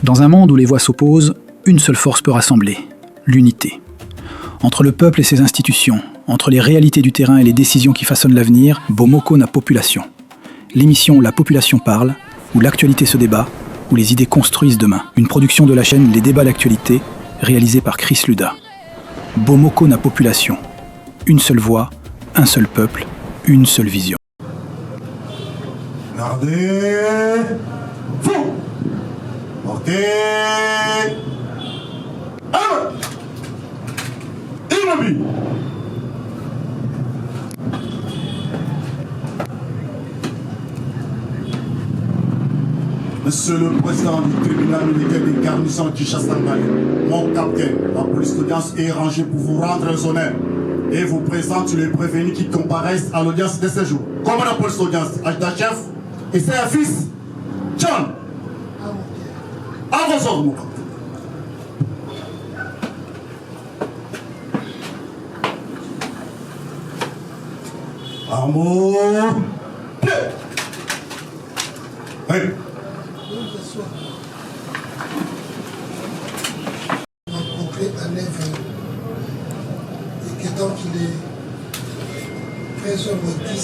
Dans un monde où les voix s'opposent, une seule force peut rassembler, l'unité. Entre le peuple et ses institutions, entre les réalités du terrain et les décisions qui façonnent l'avenir, Bomoko na population. L'émission où la population parle, où l'actualité se débat, où les idées construisent demain. Une production de la chaîne Les Débats d'actualité, réalisée par Chris Luda. Bomoko na population. Une seule voix, un seul peuple, une seule vision. Gardez. Fou. Portez. Arme. Immobile. Monsieur le président du tribunal militaire des garnisons du Chastangal, mon capitaine, la police d'audience est rangée pour vous rendre les honneurs et vous présente les prévenus qui comparaissent à l'audience de ce jour. Commandant la police d'audience, adjudant-chef, et c'est un fils, John. À vos ordres, mon capitaine. Amour. Hey. Rencontré à 9h et que donc il est 13h10,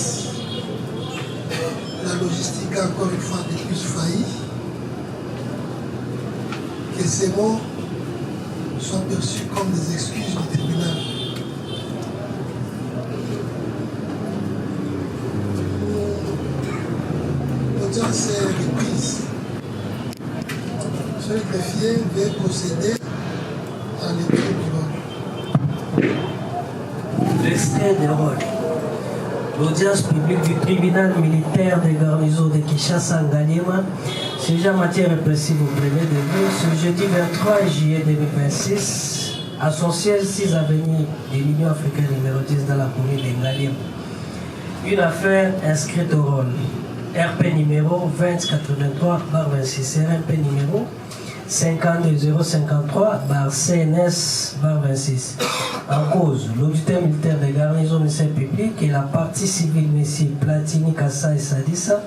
la logistique a encore une fois de plus failli, que ces mots sont perçus comme des excuses du tribunal. L'audience est reprise. Monsieur le greffier vient procéder à l'écrit du rôle. L'extrait des rôles. L'audience publique du tribunal militaire des garnisons de Kinshasa-Ngaliema, sujet en matière répressive au brevet de vue, ce jeudi 23 juillet 2026, à son siège 6 avenue de l'Union africaine numéro 10 dans la commune de Ngaliema. Une affaire inscrite au rôle. RP numéro 2083-26, RMP numéro 52053-CNS-26. En cause, l'auditeur militaire des garnisons ministère public et la partie civile M. Platini Kassa et Sadissa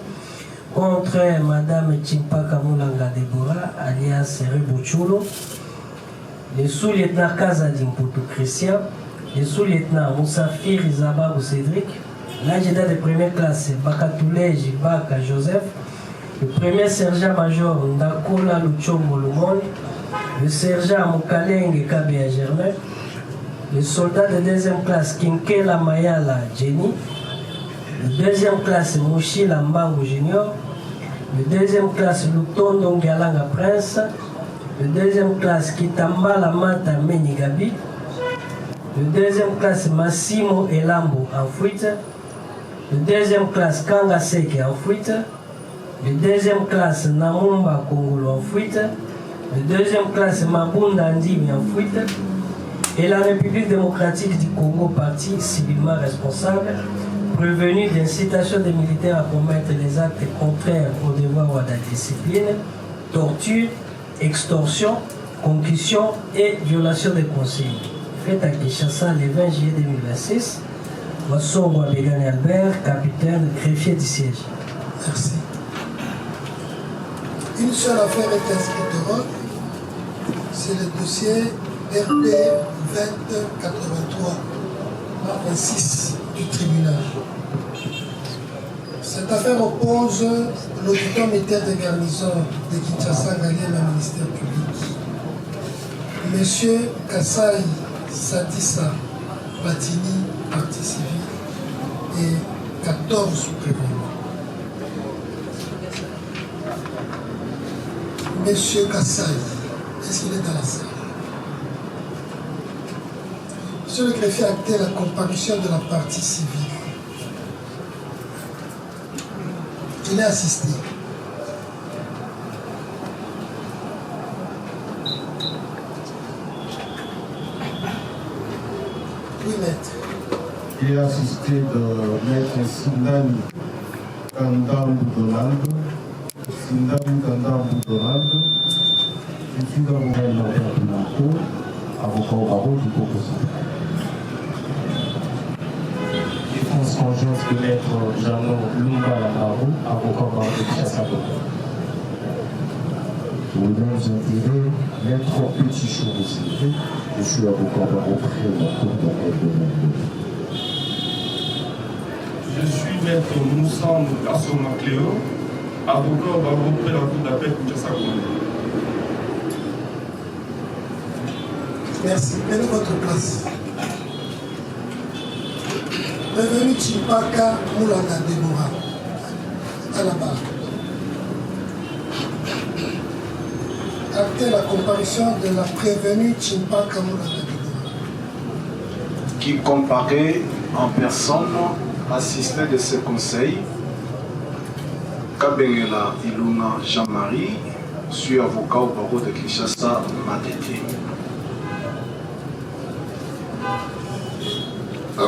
contre Mme Chimpa Kamulanga Deborah, alias Rebuchulo, le sous-lieutenant Kazadi Mputu Christian, le sous-lieutenant Moussafir Izababou Cédric, l'adjudant de première classe Bakatoulé Jibaka Joseph, le premier sergent-major Ndakola Luchombo Lumon, le sergent Moukalenge Kabia Germain, le soldat de deuxième classe Kinkela Mayala Jenny, le deuxième classe Mouchila Mbangu Junior, le deuxième classe Lutondo Ngalanga Prince, le deuxième classe Kitambala Mata Menigabi, le deuxième classe Massimo Elambo en fuite, le deuxième classe Kanga Seke en fuite, le deuxième classe Namumba Kongolo en fuite, le deuxième classe Mabunda Ndimi en fuite, et la République démocratique du Congo partie civilement responsable, prévenue d'incitation des militaires à commettre les actes contraires au devoir ou à la discipline, torture, extorsion, concussion et violation des consignes. Fait à Kinshasa le 20 juillet 2026. Wassongo Abegane Albert, capitaine greffier du siège. Merci. Une seule affaire est inscrite au rôle, c'est le dossier RP 2083-26 du tribunal. Cette affaire oppose l'auditeur militaire des garnisons de Kinshasa-Ngaliema au ministère public. Monsieur Kassai Sadissa Platini, partie civile, et 14 prévenus. Monsieur Kassai, est-ce qu'il est dans la salle? Monsieur le greffier a acté la comparution de la partie civile. Il est assisté. Oui, maître. Il est assisté de maître Sindani Kandambu Donald. Sindani Kandambu Donald. Je suis avocat avocat au barreau du Congo central. Défense conjointe de maître Jeannot Lumba Lambarou, avocat au barreau de Kinshasa. Pour les mêmes intérêts, maître Petit Chou, s'il vous plaît. Je suis avocat barreau près de la cour d'appel de Nambo. Je suis maître Moussa Assoma Cléo, avocat au barreau près de la cour d'appel de Kinshasa. Merci. Prenez votre place. Prévenu Chimpaka Moulanga Deborah. À la barre. Actez la comparution de la prévenue Chimpaka Moulanga Deborah. Qui comparaît en personne, assisté de ce conseil, Kabengela Iluna Jean-Marie, suis avocat au barreau de Kinshasa Matete.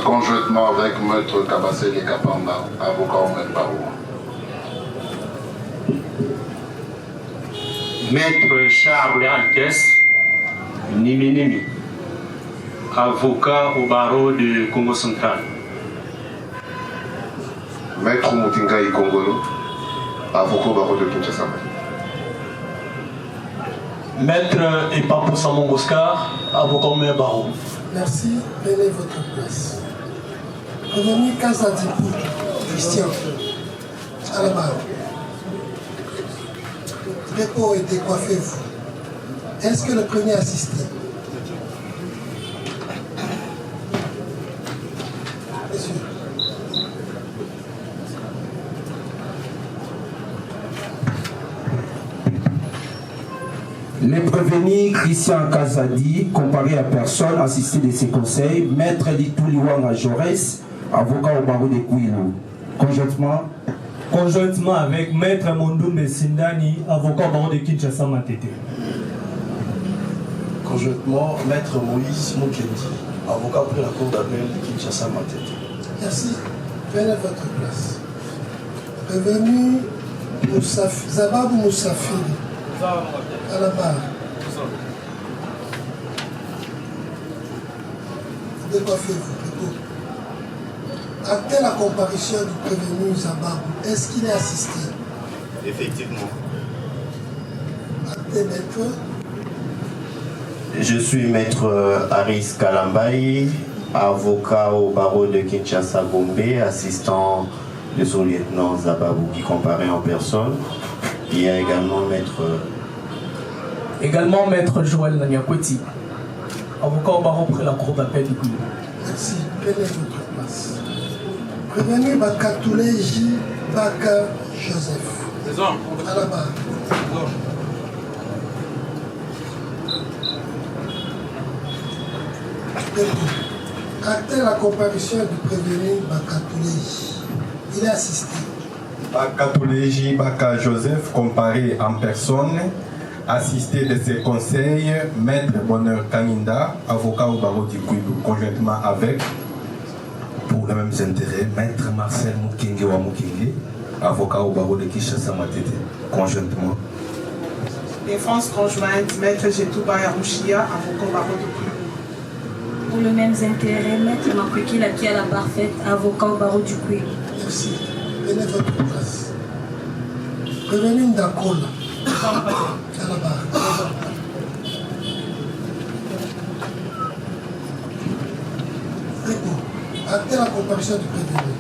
Conjointement avec Maître Kabasele Kapanda, avocat au même barreau. Maître Charles Alkes, Nimi, avocat au barreau de Congo Central. Maître Moutinga Ikongolo, avocat au barreau de Kinshasa. Maître Epapo Samon Oscar, avocat au même barreau. Merci. Prenez votre place. Prévenu Kazadipou, Christian. À la barre. Dépôt et décoiffez-vous. Est-ce que le premier assisté? Monsieur. Les prévenus Christian Kazadi, comparé à personne, assisté de ses conseils, Maître Litouliwanga Jaurès, avocat au barreau de Kouilou. Conjointement avec Maître Mondoumbe Sindani, avocat au barreau de Kinshasa Matete. Conjointement, Maître Moïse Mukendi, avocat pour la cour d'appel de Kinshasa Matete. Merci. Prenez votre place. Prévenu Zababou Moussafiri. À la barre. Décoiffez-vous. Actez la comparution du prévenu Zababou. Est-ce qu'il est assisté? Effectivement. Actez, maître. Je suis maître Aris Kalambaï, avocat au barreau de Kinshasa Gombe, assistant de son lieutenant Zababou qui comparait en personne. Il y a également maître Joël Nanyakoti, avocat au barreau près la cour d'appel du Kouilou. Merci. Prenez votre place. Prévenu Bakatouleji Baka Joseph. À la barre. Actez la comparution du prévenu Bakatouleji. Il est assisté. Bakatouleji Baka Joseph, comparé en personne, assisté de ses conseils, Maître Bonheur Kaninda, avocat au barreau du Kouilou, conjointement avec, pour les mêmes intérêts, Maître Marcel Mukenge wa Mukenge, avocat au barreau de Kinshasa Matete, conjointement. Défense conjointe, Maître Jetouba Yarouchia, avocat au barreau du Kouilou. Pour les mêmes intérêts, Maître Makweki Laki à la parfaite, avocat au barreau du Kouilou. Merci. Prenez votre place. Prévenu Ndakola. À la barre. Actez la comparution du prévenu.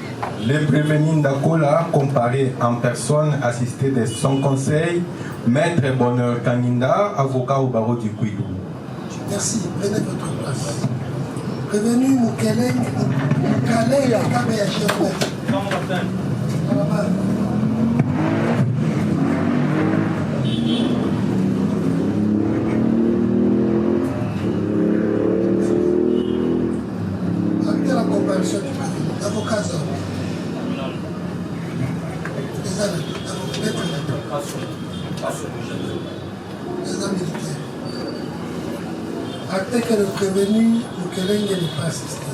Les prévenus Ndakola, comparé en personne, assisté de son conseil, Maître Bonheur Kaninda, avocat au barreau du Kouilou. Merci. Prenez votre place. Prévenu Mukele Kabeya Chirou. À la barre. Actez la comparution du prévenu. Avocat Zor. Les amis militaires. Actez que le prévenu Mukelenge n'est pas assisté.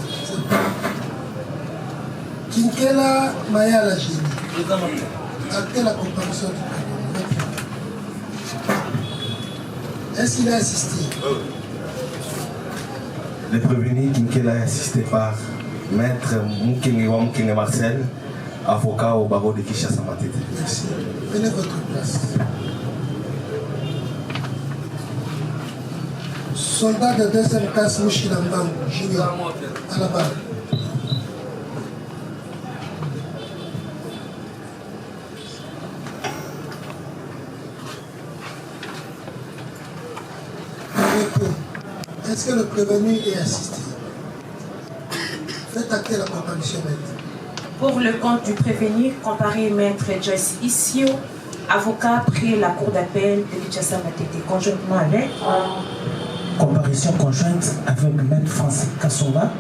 Kinkela Maya la Génie. Actez la comparution du prévenu. Est-ce qu'il est assisté? Le prévenu Kinkela est assisté par Maître Mukenge wa Mukenge Marcel, avocat au barreau de Kinshasa Matete. Merci. Prenez votre place. Soldat de deuxième classe Mouchilambam, Junior, à la barre. Est-ce que le prévenu est assisté? Faites acter la comparution, maître. Pour le compte du prévenu, comparé maître Joyce Issio, avocat près la cour d'appel de Kinshasa Matete, conjointement avec... Comparution conjointe avec maître Francis Kassonga,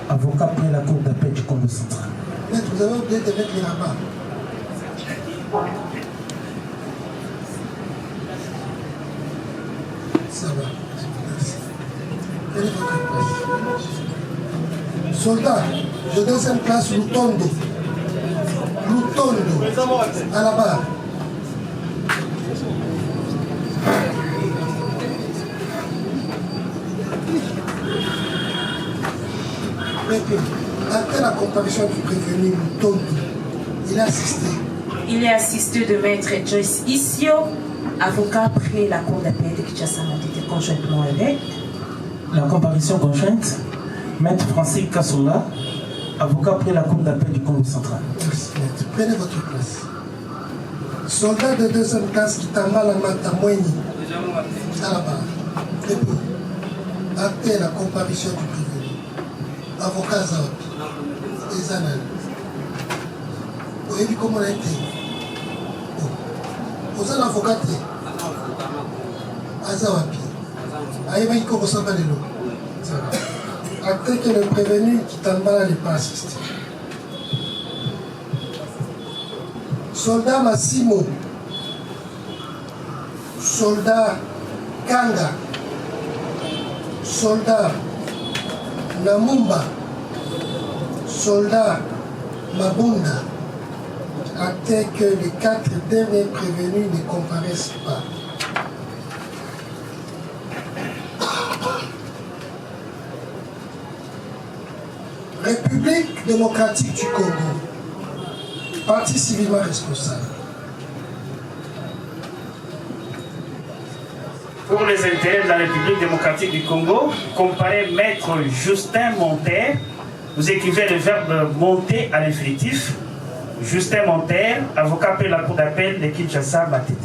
avocat près la cour d'appel du Congo central. Maître, vous avez oublié de mettre les rabats. Ça va. Prenez votre place. Soldat de deuxième classe, Lutondo. Lutondo, à la barre. Après la comparution du prévenu Lutondo, il est assisté. Il est assisté de maître Joyce Issio, avocat près la cour d'appel de Kinshasa Matete, conjointement avec... La comparution conjointe, maître Francis Kassonga, avocat près la cour d'appel du Congo central. Merci, maître. Prenez votre place. Soldat de deuxième classe qui t'a mal à Matamoueni, à la barre. Dépôt. Actez la comparution du prévenu. Avocat Zawapi. Les annales. Vous avez vu comment on a été? Vous êtes avocat Azawapi. Aïe, comment ça va les lots? Actez que le prévenu qui t'emballa n'est pas assisté. Soldat Massimo, soldat Kanga, soldat Namumba, soldat Mabunda, actez que les 4 derniers prévenus ne comparaissent pas. République démocratique du Congo, parti civilement responsable. Pour les intérêts de la République démocratique du Congo, comparé maître Justin Monterre, vous écrivez le verbe monter à l'infinitif. Justin Monterre, avocat pour la cour d'appel de Kinshasa Matete.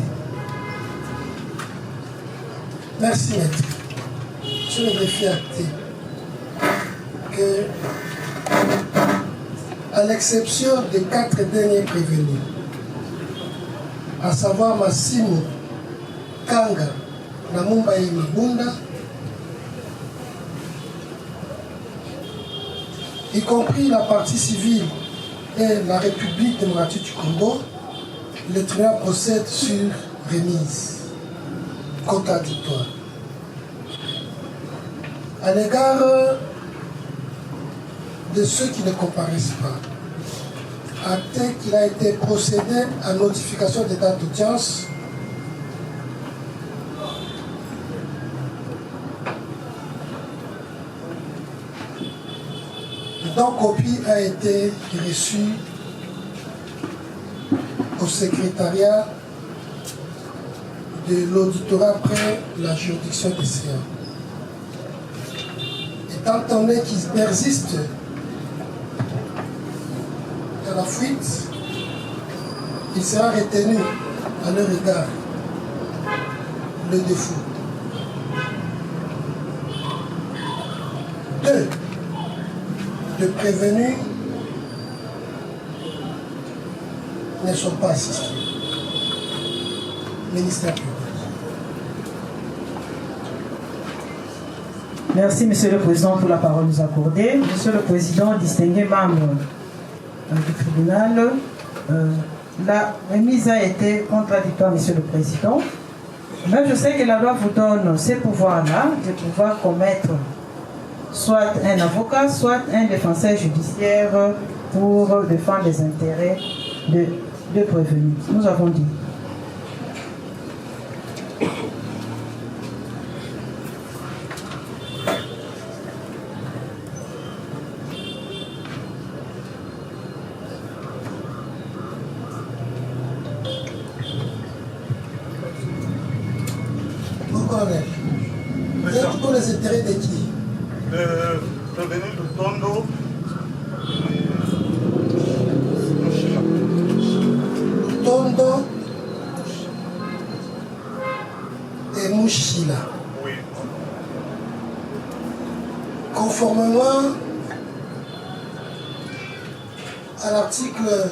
Merci maître. Je me greffier acté que, à l'exception des 4 derniers prévenus, à savoir Massimo, Kanga, Namumba et Mabunda, y compris la partie civile et la République démocratique du Congo, le tribunal procède sur remise contradictoire. À l'égard de ceux qui ne comparaissent pas, acté qu'il a été procédé à notification des dates d'audience dont copie a été reçue au secrétariat de l'auditorat après la juridiction des séances. Étant donné qu'il persiste à la fuite, il sera retenu à leur égard le défaut. 2. Les prévenus ne sont pas assistés. Ministère public. Merci, Monsieur le Président, pour la parole nous accordée. Monsieur le Président, distingué membre du tribunal, la remise a été contradictoire, Monsieur le Président. Mais je sais que la loi vous donne ces pouvoirs-là, de pouvoir commettre soit un avocat, soit un défenseur judiciaire pour défendre les intérêts de prévenus. Nous avons dit. Peut-être pour les intérêts de qui? Le prévenu de Tondo. Tondo et Mouchila. Oui. Conformément à l'article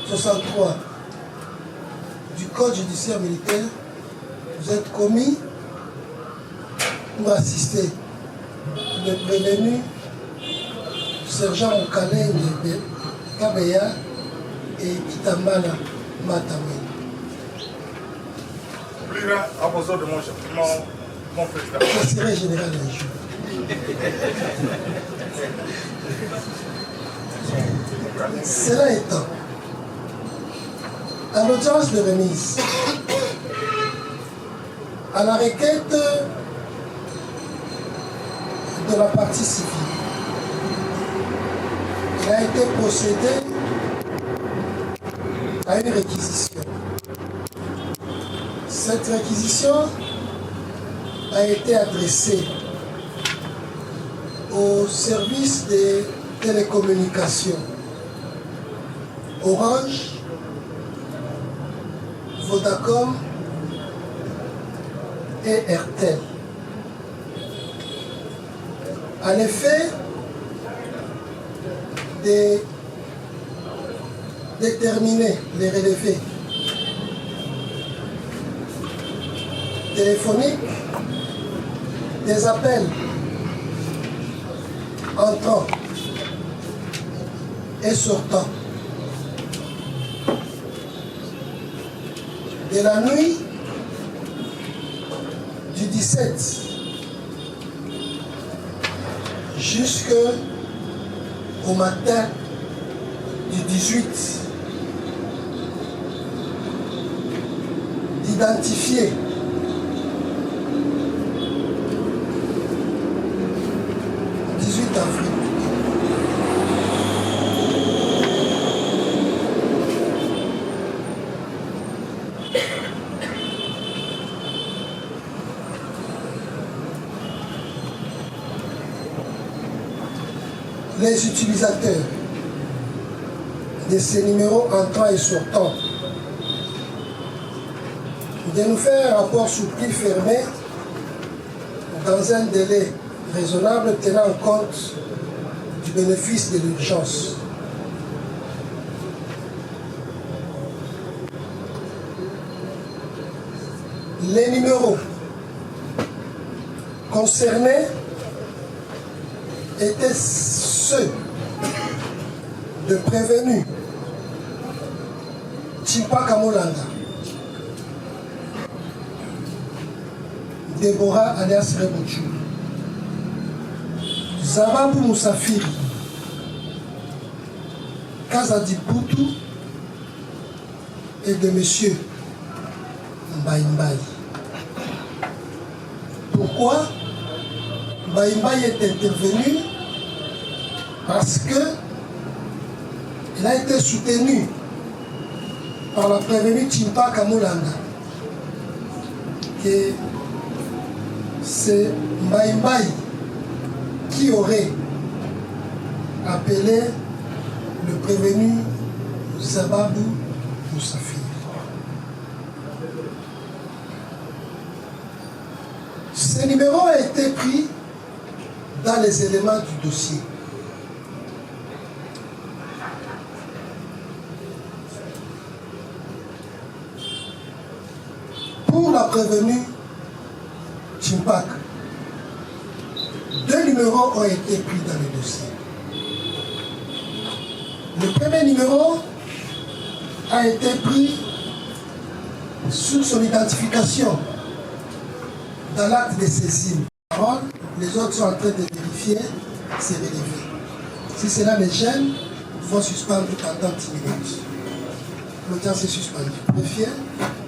63 du Code judiciaire militaire, vous êtes commis pour assister le prévenu sergent Mokaleng Kabeya et Kitambala Matamé. Oubliera à besoin de mon président. Je serai général un jour. Cela étant, à l'audience de remise, à la requête de la partie civile, il a été procédé à une réquisition. Cette réquisition a été adressée au service des télécommunications Orange, Vodacom et RTL. À l'effet de déterminer les relevés téléphoniques des appels entrant et sortant de la nuit du 17 jusqu'au matin du 18, d'identifier avril. Les utilisateurs de ces numéros entrants et sortants de nous faire un rapport soutenu fermé dans un délai raisonnable tenant compte du bénéfice de l'urgence. Les numéros concernés étaient ceux de prévenus Chimpa Kamolanga, Déborah alias Rebouchou, Zababou Moussafiri, Kazadi Poutou et de monsieur Mbaye Mbaye. Pourquoi Mbaye Mbaye est intervenu? Parce que il a été soutenu par la prévenue Chimpa Kamolanga, que c'est Mbaye Mbaye qui aurait appelé le prévenu Zababou Moussafiri. Ce numéro a été pris dans les éléments du dossier. Pour la prévenue Chimpak, 2 numéros ont été pris dans le dossier. Le premier numéro a été pris sur son identification dans l'acte de saisine. Les autres sont en train de vérifier ces relevés. Si cela les gêne, il faut suspendre pendant 10 minutes. L'audience est suspendue. Greffier,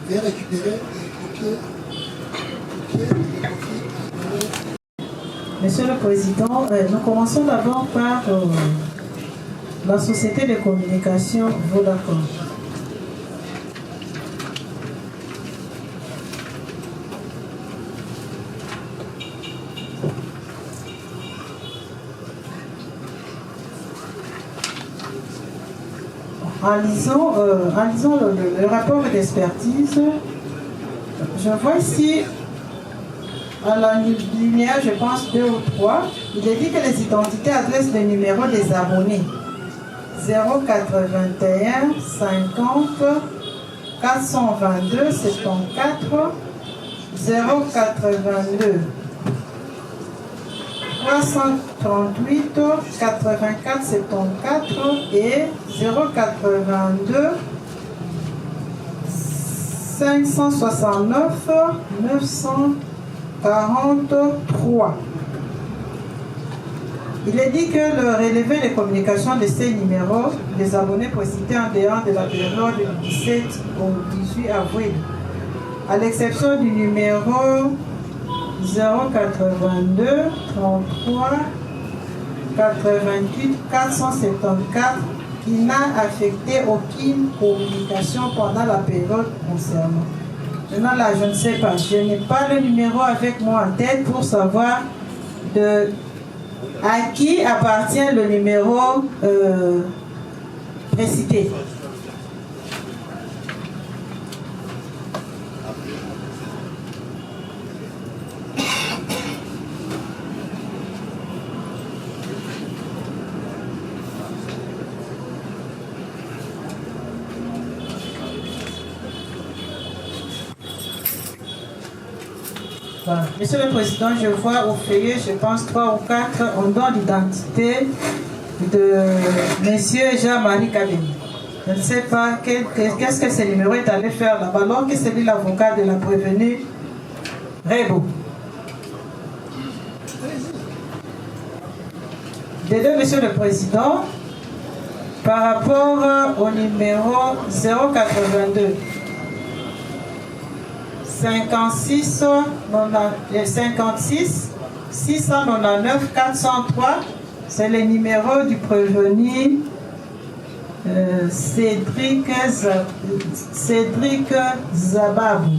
veuillez récupérer et copier. Monsieur le Président, nous commençons d'abord par la société de communication Vodacom. en lisant le rapport d'expertise, je vois ici, à la linéa, je pense 2 ou 3, il est dit que les identités adressent le numéro des abonnés. 081 50 422 74 082 338 84 74 et 082 569 943. Il est dit que le relevé des communications de ces numéros, des abonnés précités en dehors de la période du 17 au 18 avril, à l'exception du numéro 082 33 88 474 qui n'a affecté aucune communication pendant la période concernée. Maintenant là, je ne sais pas, je n'ai pas le numéro avec moi en tête pour savoir à qui appartient le numéro précité. Monsieur le Président, je vois au feuillet, je pense 3 ou 4, on donne l'identité de Monsieur Jean-Marie Kabeni. Je ne sais pas qu'est-ce que ce numéro est allé faire là-bas, alors que c'est lui l'avocat de la prévenue Rebo. De deux, Monsieur le Président, par rapport au numéro 082. 56 699 403, c'est le numéro du prévenu Cédric Zababou.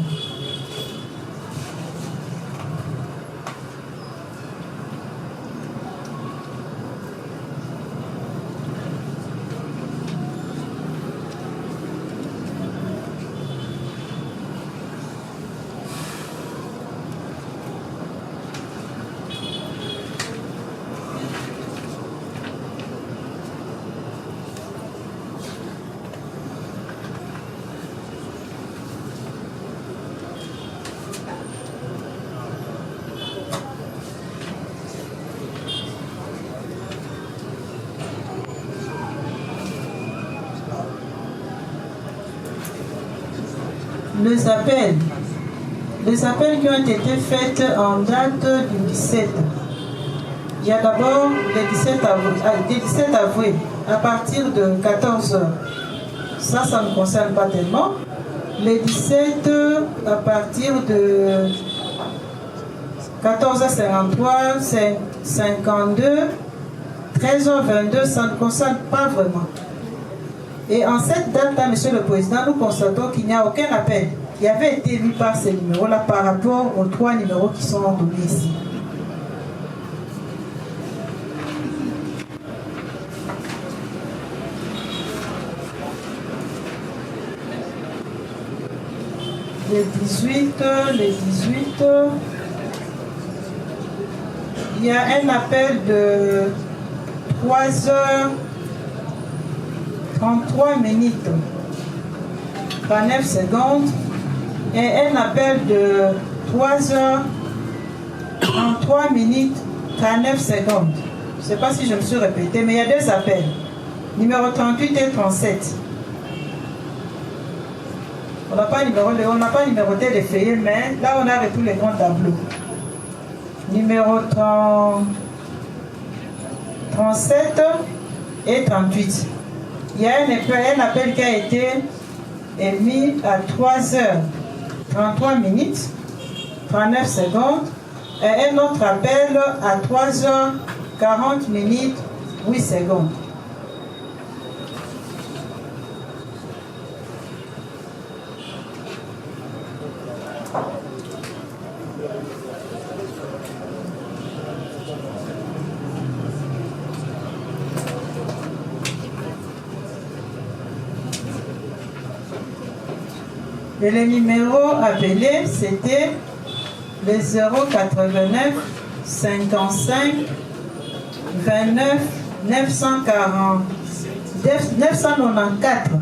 Les appels qui ont été faits en date du 17. Il y a d'abord le 17 avril, à partir de 14h. Ça ne concerne pas tellement. Les 17 à partir de 14h53, 52, 13h22, ça ne concerne pas vraiment. Et en cette date-là, Monsieur le Président, nous constatons qu'il n'y a aucun appel qui avait été vu par ces numéros-là par rapport aux 3 numéros qui sont donnés ici. Les 18, il y a un appel de 3h33 minutes 39 secondes et un appel de 3h33 minutes 39 secondes. Je ne sais pas si je me suis répété, mais il y a 2 appels, numéro 38 et 37. On n'a pas numéroté les feuillets, mais là on a tous les grands tableaux. Numéro 37 et 38. Il y a un appel qui a été émis à 3h33 minutes 39 secondes et un autre appel à 3h40 minutes 8 secondes. Et les numéros appelés, c'était les 089 55 29 940 994.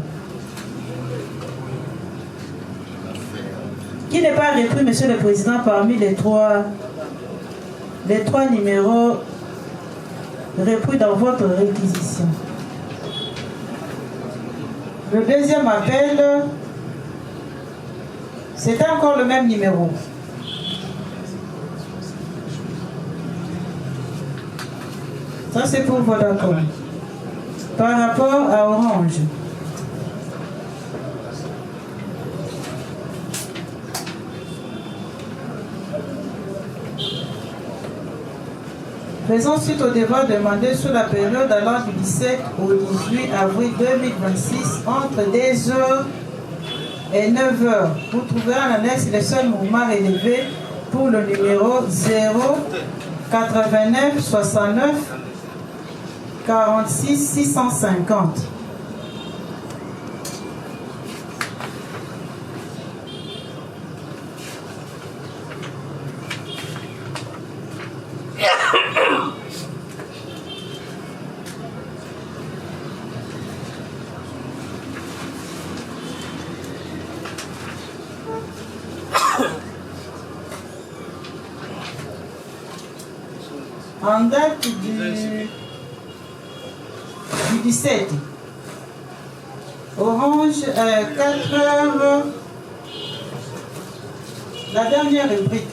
Qui n'est pas repris, Monsieur le Président, parmi les trois numéros repris dans votre réquisition? Le deuxième appel, c'est encore le même numéro. Ça, c'est pour Vodacom. Par rapport à Orange, faisons suite au devoir demandé sur la période allant du 17 au 18 avril 2026 entre 10h et 9h. Vous trouverez en annexe les seuls mouvements relevés pour le numéro 0 89 69 46 650. En date du 17, Orange, 4h, la dernière rubrique,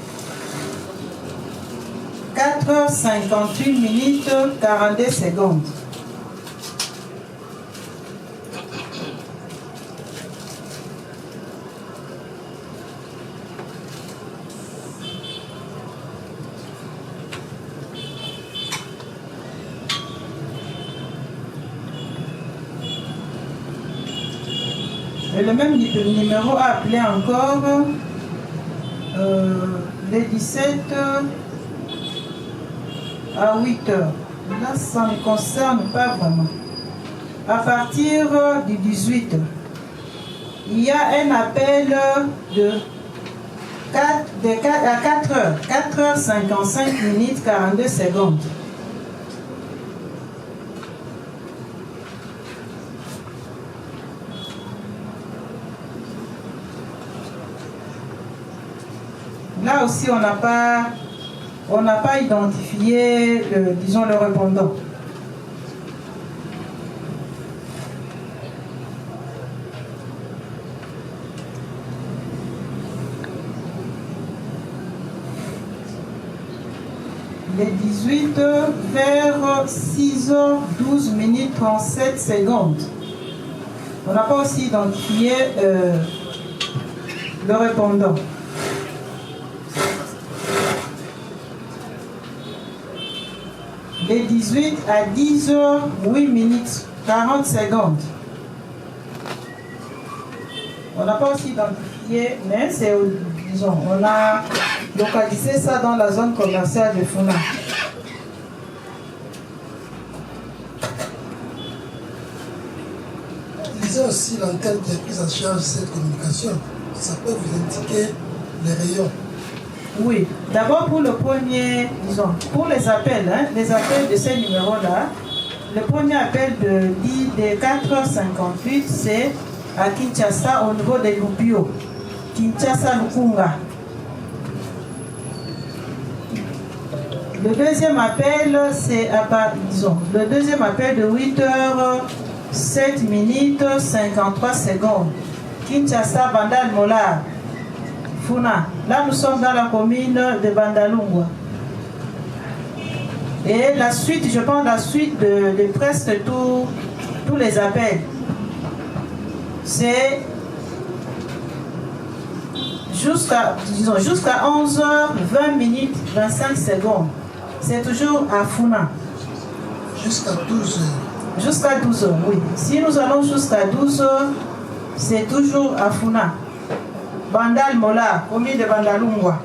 4h58 minutes 42 secondes. Et le même numéro a appelé encore les 17 à 8h. Là, ça ne concerne pas vraiment. À partir du 18, il y a un appel de 4h, 4h55 minutes 42 secondes. Là aussi, on n'a pas identifié, disons, le répondant. Les 18 vers 6h12 minutes 37 secondes. On n'a pas aussi identifié le répondant. Les 18 à 10h 8 minutes 40 secondes. On n'a pas aussi identifié, mais c'est, disons, on a localisé ça dans la zone commerciale de Funa. Lisez aussi l'antenne qui a pris en charge cette communication. Ça peut vous indiquer les rayons. Oui, d'abord pour le premier, disons, pour les appels de ces numéros-là, le premier appel de 4h58, c'est à Kinshasa au niveau de Lupio, Kinshasa Lukunga. Le deuxième appel, c'est le deuxième appel de 8h07 minutes 53 secondes, Kinshasa Bandal Molar. Funa. Là, nous sommes dans la commune de Bandalungwa. Et la suite, je pense la suite de presque tous les appels, c'est jusqu'à 11h20 minutes 25 secondes. C'est toujours à Funa. Jusqu'à 12h. Jusqu'à 12h, oui. Si nous allons jusqu'à 12h, c'est toujours à Funa. Bandal Mola, commune de Bandalungwa.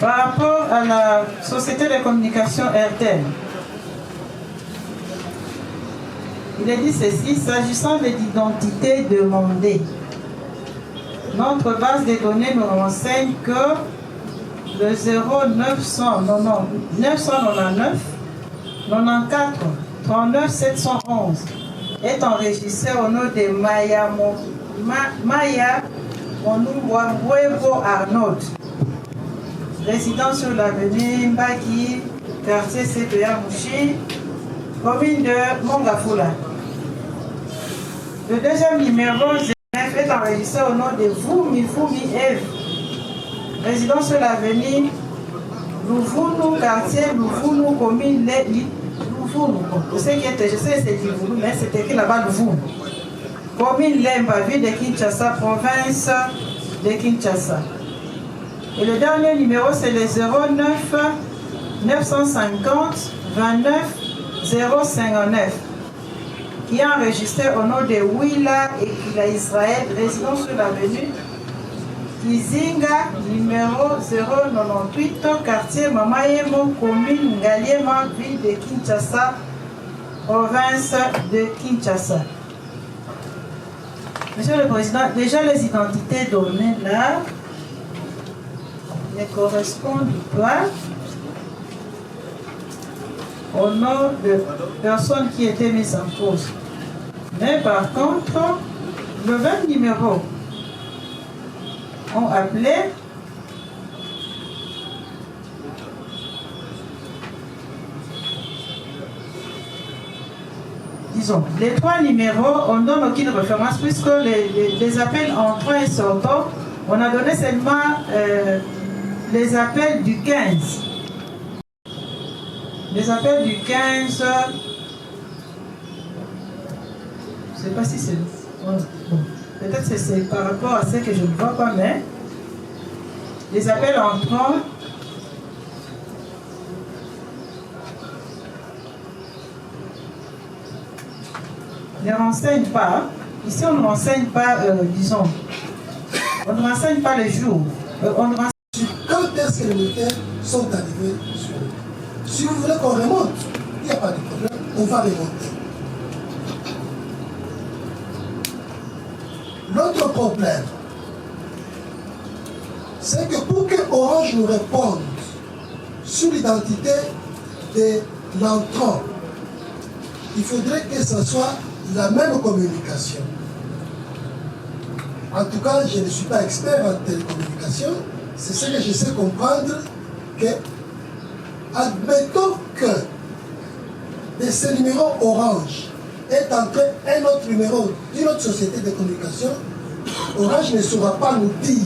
Par rapport à la société de communication RTL, il est dit ceci, s'agissant de l'identité demandée, notre base de données nous renseigne que le 0999 94 39 711 est enregistré au nom de Maya Monumbuebo Arnaud, résident sur l'avenue Mbaki, quartier CPA Mouchi, commune de Mongafula. Le deuxième numéro 09 est enregistré au nom de Fumi Eve, résident sur l'avenue Louvounou, quartier Louvounou, commune Louvounou. Je sais c'est Louvounou, mais c'est écrit là-bas Louvounou. Commune Lemba, ville de Kinshasa, province de Kinshasa. Et le dernier numéro, c'est le 09 950 29 059, qui est enregistré au nom de Willa et Kila Israël, résident sur l'avenue Kizinga, numéro 098, quartier Mamayemo, commune Ngaliema, ville de Kinshasa, province de Kinshasa. Monsieur le Président, déjà les identités données là ne correspondent pas au nom de personnes qui étaient mises en cause. Mais par contre, le même numéro ont appelé disons, les trois numéros, on ne donne aucune référence puisque les appels entrants et sortants, on a donné seulement les appels du 15. Les appels du 15, je ne sais pas si c'est... Bon, peut-être que c'est par rapport à ce que je ne vois pas, mais les appels entrants, ne renseignent pas. Ici, on ne renseigne pas, disons, on ne renseigne pas les jours. On renseigne... Quand est-ce que les militaires sont arrivés sur eux? Si vous voulez qu'on remonte, il n'y a pas de problème, on va remonter. L'autre problème, c'est que pour que Orange nous réponde sur l'identité de l'entrant, il faudrait que ce soit la même communication. En tout cas, je ne suis pas expert en télécommunication, c'est ce que je sais comprendre, que admettons que de ce numéro Orange est entré un autre numéro d'une autre société de communication, Orange ne saura pas nous dire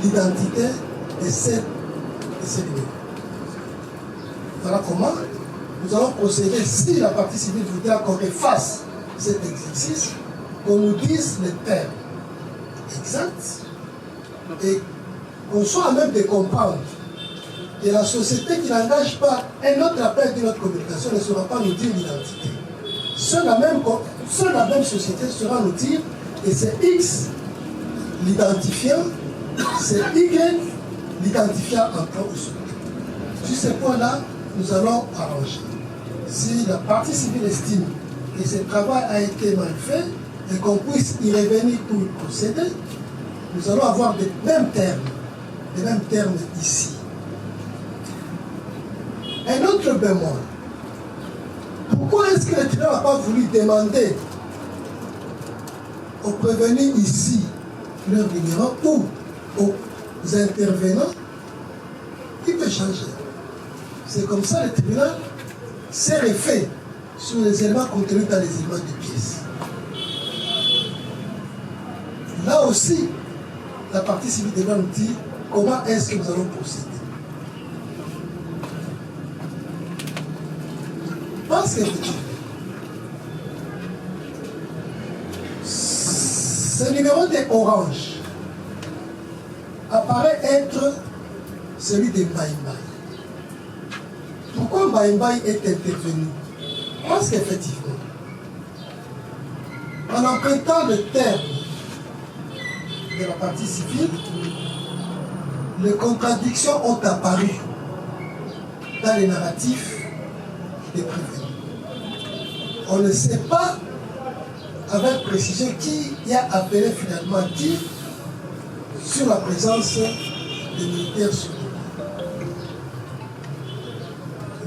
l'identité de ce numéro. Voilà comment nous allons procéder si la partie civile voudra qu'on refasse cet exercice, qu'on nous dise les termes exacts et qu'on soit à même de comprendre que la société qui n'engage pas un autre appel d'une autre communication ne saura pas nous dire l'identité. Seule la même société saura nous dire que c'est X l'identifiant, c'est Y l'identifiant entrant ou sortant. Sur ce point-là, nous allons arranger. Si la partie civile estime que ce travail a été mal fait et qu'on puisse y revenir pour y procéder, nous allons avoir les mêmes termes ici. Un autre bémol. Pourquoi est-ce que le tribunal n'a pas voulu demander aux prévenus ici leur numéro ou aux intervenants? Il peut changer. C'est comme ça le tribunal s'est refait sur les éléments contenus dans les éléments de pièces. Là aussi, la partie civile devra nous dire comment est-ce que nous allons procéder. Parce que ce numéro de Orange apparaît être celui de Maïmaï. Pourquoi Maïmaï est intervenu? Parce qu'effectivement, en empruntant le terme de la partie civile, les contradictions ont apparu dans les narratifs des prévenus. On ne sait pas avec précision qui a appelé finalement qui sur la présence des militaires sur le terrain.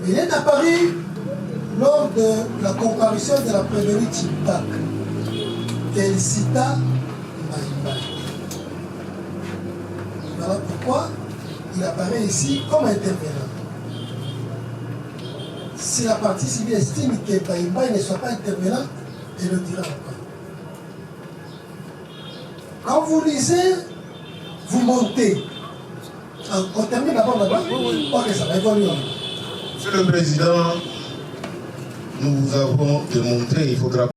Mais il est apparu lors de la comparution de la prévenue Tchipak qu'elle cita Maïmaï. Voilà pourquoi il apparaît ici comme intervenant. Si la partie civile estime que Maïmaï ne soit pas intervenant, elle le dira pas. Quand vous lisez, vous montez. On termine d'abord là-bas. Ok, ça va évoluer. Monsieur le Président, nous vous avons démontré, il faudra.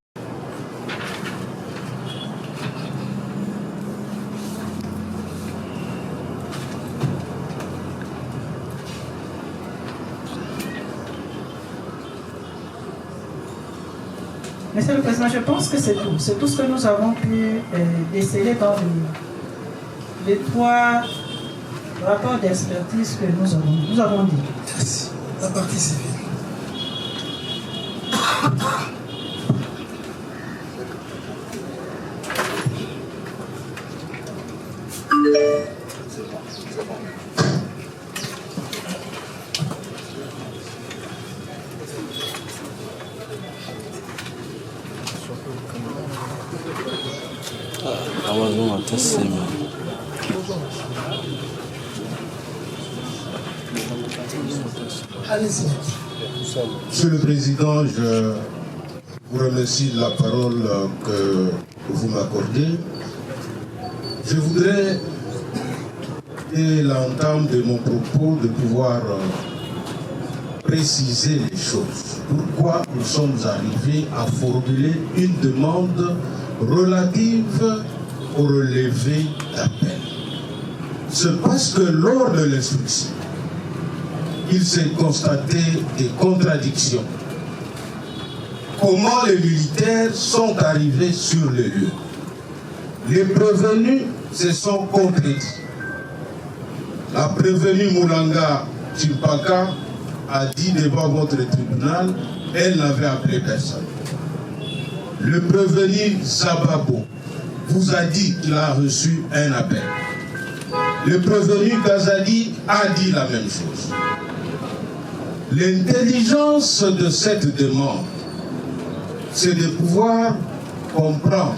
Monsieur le Président, je pense que c'est tout. C'est tout ce que nous avons pu déceler dans les 3 rapports d'expertise que nous avons dit. Merci. La partie civile. Monsieur le Président, je vous remercie de la parole que vous m'accordez. Je voudrais, dès l'entame de mon propos, de pouvoir préciser les choses. Pourquoi nous sommes arrivés à formuler une demande relative au relevé d'appel. C'est parce que lors de l'instruction, il s'est constaté des contradictions. Comment les militaires sont arrivés sur le lieu? Les prévenus se sont contredits. La prévenue Moulanga Timpaka a dit devant votre tribunal, elle n'avait appelé personne. Le prévenu Zababo vous a dit qu'il a reçu un appel. Le prévenu Kazadi a dit la même chose. L'intelligence de cette demande, c'est de pouvoir comprendre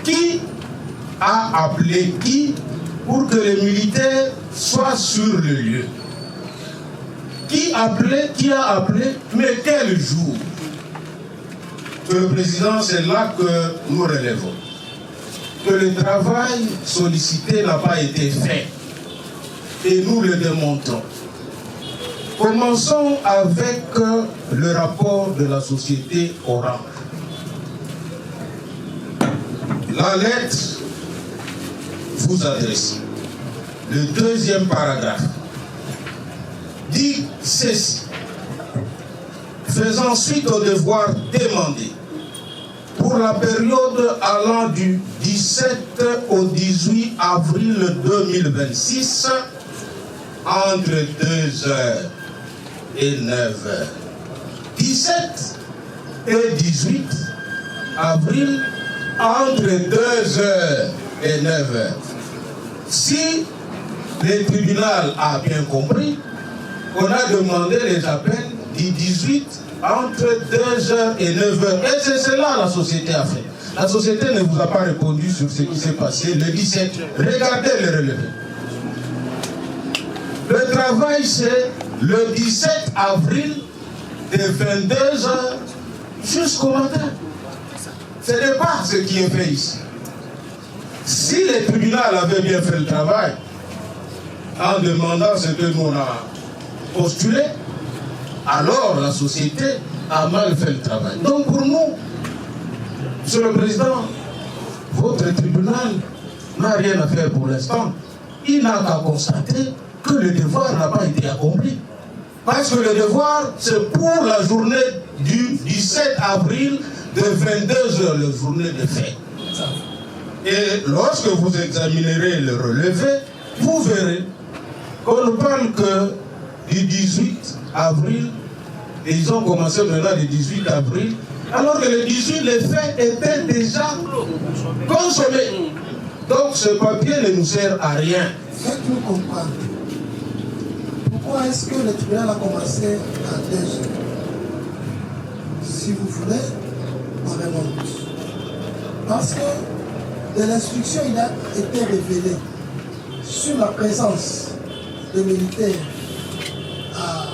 qui a appelé qui pour que les militaires soient sur le lieu. Qui appelait, qui a appelé, mais quel jour? Monsieur le Président, c'est là que nous relevons. Que le travail sollicité n'a pas été fait. Et nous le démontrons. Commençons avec le rapport de la société Orange. La lettre vous adresse. Le deuxième paragraphe dit ceci. Faisant suite au devoir demandé pour la période allant du 17 au 18 avril 2026 entre 2h et 9h. 17 et 18 avril entre 2h et 9h. Si le tribunal a bien compris, on a demandé les appels du 18 entre 2h et 9h. Et c'est cela la société a fait. La société ne vous a pas répondu sur ce qui s'est passé le 17. Regardez le relevé. Le travail, c'est le 17 avril de 22h jusqu'au matin. Ce n'est pas ce qui est fait ici. Si le tribunal avait bien fait le travail, en demandant ce que nous on a postulé, alors la société a mal fait le travail. Donc pour nous, Monsieur le Président, votre tribunal n'a rien à faire pour l'instant. Il n'a qu'à constater que le devoir n'a pas été accompli. Parce que le devoir, c'est pour la journée du 17 avril de 22h, la journée de fête. Et lorsque vous examinerez le relevé, vous verrez qu'on ne parle que du 18 avril, et ils ont commencé maintenant le 18 avril, alors que le 18, les faits étaient déjà consommés. Donc ce papier ne nous sert à rien. Faites-nous comprendre. Pourquoi est-ce que le tribunal a commencé à 2 heures? Si vous voulez, on remonte. Parce que de l'instruction, il a été révélé sur la présence de militaires à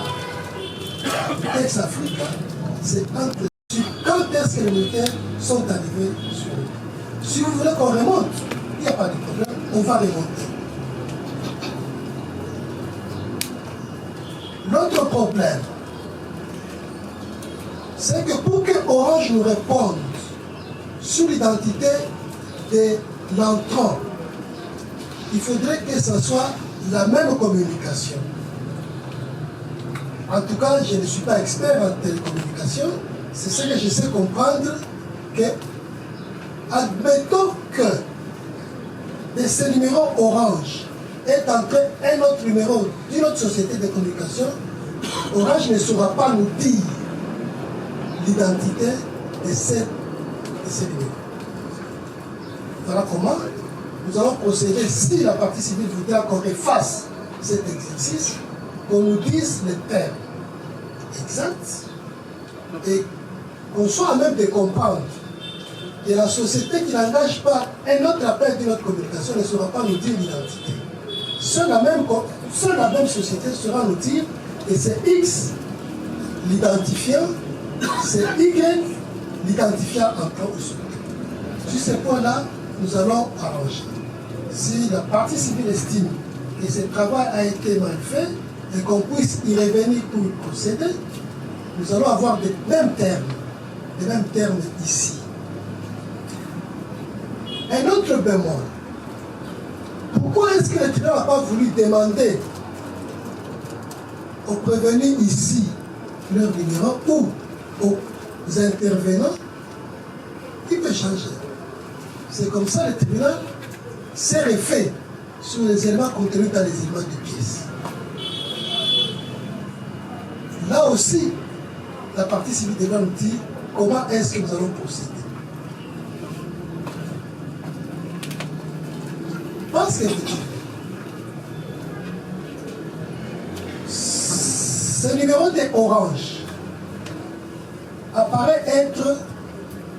Ex-Africa. C'est entre quand est-ce que les militaires sont arrivés sur eux. Si vous voulez qu'on remonte, il n'y a pas de problème, on va remonter. L'autre problème, c'est que pour que Orange nous réponde sur l'identité de l'entrant, il faudrait que ce soit la même communication. En tout cas, je ne suis pas expert en télécommunication, c'est ce que je sais comprendre que, admettons que de ce numéro Orange est entré un autre numéro d'une autre société de communication, Orange ne saura pas nous dire l'identité de ces numéros. Voilà comment nous allons procéder si la partie civile voudrait qu'on efface cet exercice, qu'on nous dise les termes exacts et qu'on soit à même de comprendre que la société qui n'engage pas un autre appel d'une autre communication ne saura pas nous dire l'identité. Seule la même société saura nous dire que c'est X l'identifiant, c'est Y l'identifiant entrant au secret. Sur ce point-là, nous allons arranger. Si la partie civile estime que ce travail a été mal fait et qu'on puisse y revenir pour procéder, nous allons avoir les mêmes termes ici. Un autre bémol. Pourquoi est-ce que le tribunal n'a pas voulu demander aux prévenus ici leur numéro ou aux intervenants? Il peut changer. C'est comme ça le tribunal s'est refait sur les éléments contenus dans les éléments de pièces. Là aussi, la partie civile devra nous dire comment est-ce que nous allons procéder. Parce que ce numéro de Orange apparaît être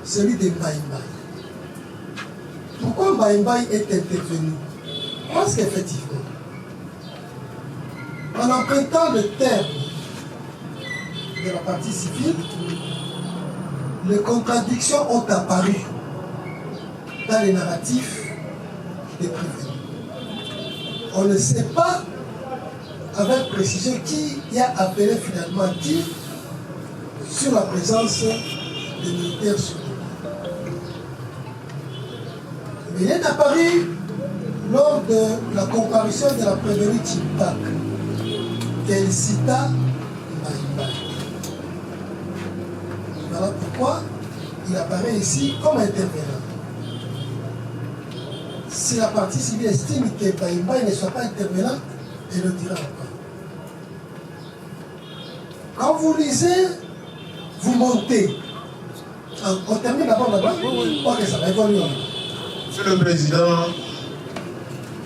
celui de Maïmaï. Pourquoi Maïmaï est intervenu? Parce qu'effectivement, en empruntant le terme de la partie civile, les contradictions ont apparu dans les narratifs des prévenus. On ne sait pas avec précision qui a appelé finalement qui sur la présence des militaires sur le terrain. Mais il est apparu lors de la comparution de la prévenue Timpac qu'elle cita Maïmaï. Voilà pourquoi il apparaît ici comme intervenant. Si la partie civile estime que Maïmaï ne soit pas intervenant, elle le dira pas. Quand vous lisez, vous montez. On termine d'abord là-bas? Ok, ça va évoluer. Monsieur le Président,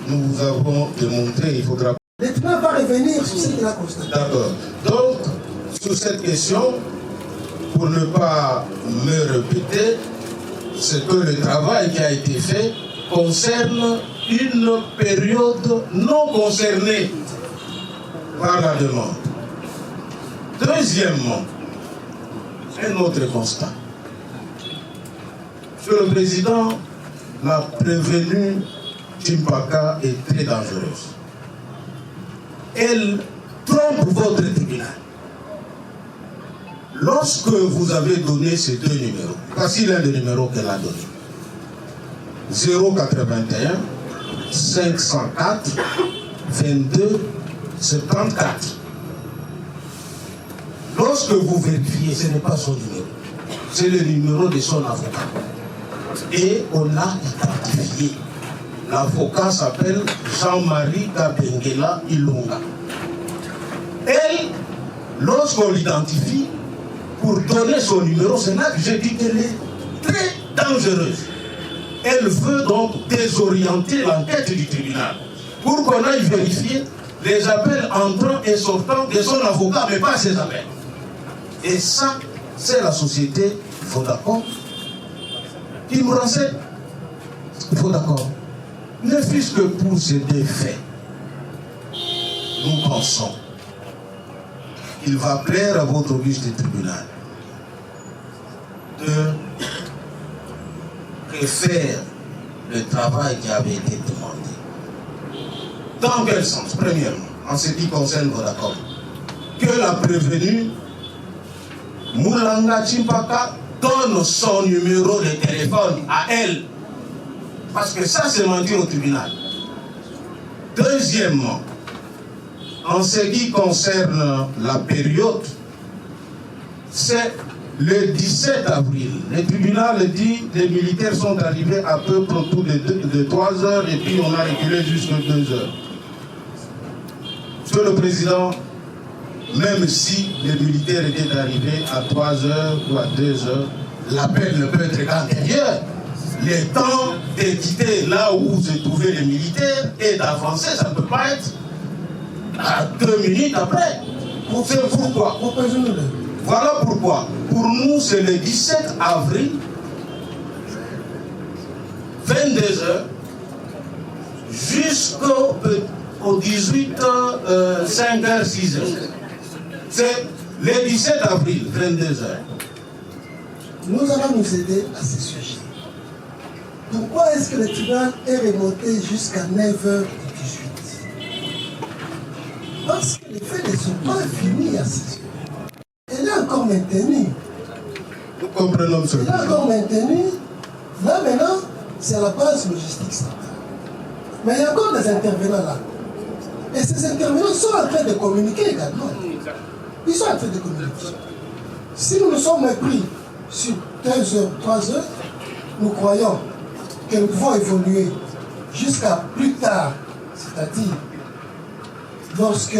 nous avons démontré, il faudra... Le tribunal va revenir sur ce qu'il a constaté. D'accord. Donc, sur cette question, pour ne pas me répéter, c'est que le travail qui a été fait concerne une période non concernée par la demande. Deuxièmement, un autre constat. Monsieur le Président, la prévenue Timpaka est très dangereuse. Elle trompe votre tribunal. Lorsque vous avez donné ces deux numéros, voici l'un des numéros qu'elle a donné. 081 504 22 74. Lorsque vous vérifiez, ce n'est pas son numéro. C'est le numéro de son avocat. et on l'a identifié. L'avocat s'appelle Jean-Marie Kabengela Ilunga. Elle, lorsqu'on l'identifie, pour donner son numéro, c'est là que j'ai dit qu'elle est très dangereuse. Elle veut donc désorienter l'enquête du tribunal pour qu'on aille vérifier les appels entrants et sortants de son avocat, mais pas ses appels. Et ça, c'est la société Vodacom qui nous renseigne. Vodacom, ne fût-ce que pour ces deux faits, nous pensons qu'il va plaire à votre auguste tribunal de refaire le travail qui avait été demandé. Dans quel sens? Premièrement, en ce qui concerne Vodacom, que la prévenue Moulanga Chimpaka donne son numéro de téléphone à elle. Parce que ça, c'est mentir au tribunal. Deuxièmement, en ce qui concerne la période, c'est le 17 avril. Le tribunal dit que les militaires sont arrivés à peu près autour de 3 heures et puis on a reculé jusqu'à 2 heures. Monsieur le Président, même si les militaires étaient arrivés à 3 heures ou à 2 heures, l'appel ne peut être qu'antérieur. Le temps de quitter là où se trouvaient les militaires et d'avancer, ça ne peut pas être à 2 minutes après. C'est pourquoi. Voilà pourquoi. Pour nous, c'est le 17 avril, 22h, jusqu'au 18, 5h, 6h. C'est le 17 avril, 22h. Nous allons nous aider à ce sujet. Pourquoi est-ce que le tribunal est remonté jusqu'à 9h18? Parce que les faits ne sont pas finis à ce sujet. Elle est encore maintenue. Nous comprenons ce que elle est encore maintenue. Là maintenant, c'est à la base logistique centrale. Mais il y a encore des intervenants là. Et ces intervenants sont en train de communiquer également. Ils sont en train de communiquer. Si nous nous sommes pris sur 2 heures, 3 heures, nous croyons que nous pouvons évoluer jusqu'à plus tard, c'est-à-dire lorsque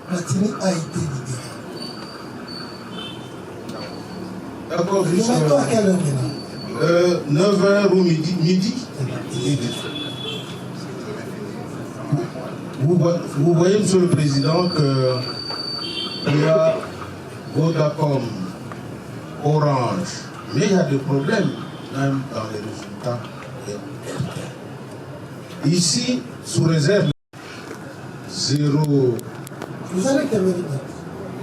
Platini a été libéré. D'accord, nous mettons à quelle heure maintenant 9h ou midi. Vous voyez, Monsieur le Président, qu'il y a Vodacom, Orange, mais il y a des problèmes même dans les résultats. Ici, sous réserve 0. Vous allez terminer.